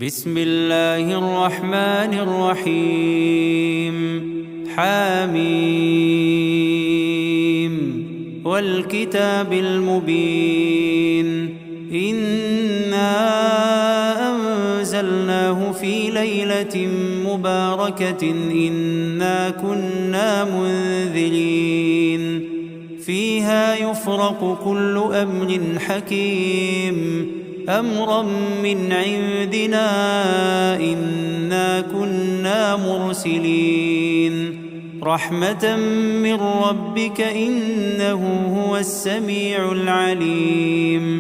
بسم الله الرحمن الرحيم. حميم والكتاب المبين. إنا أنزلناه في ليلة مباركة إنا كنا منذرين فيها يفرق كل أمر حكيم أمرا من عندنا إنا كنا مرسلين رحمة من ربك إنه هو السميع العليم.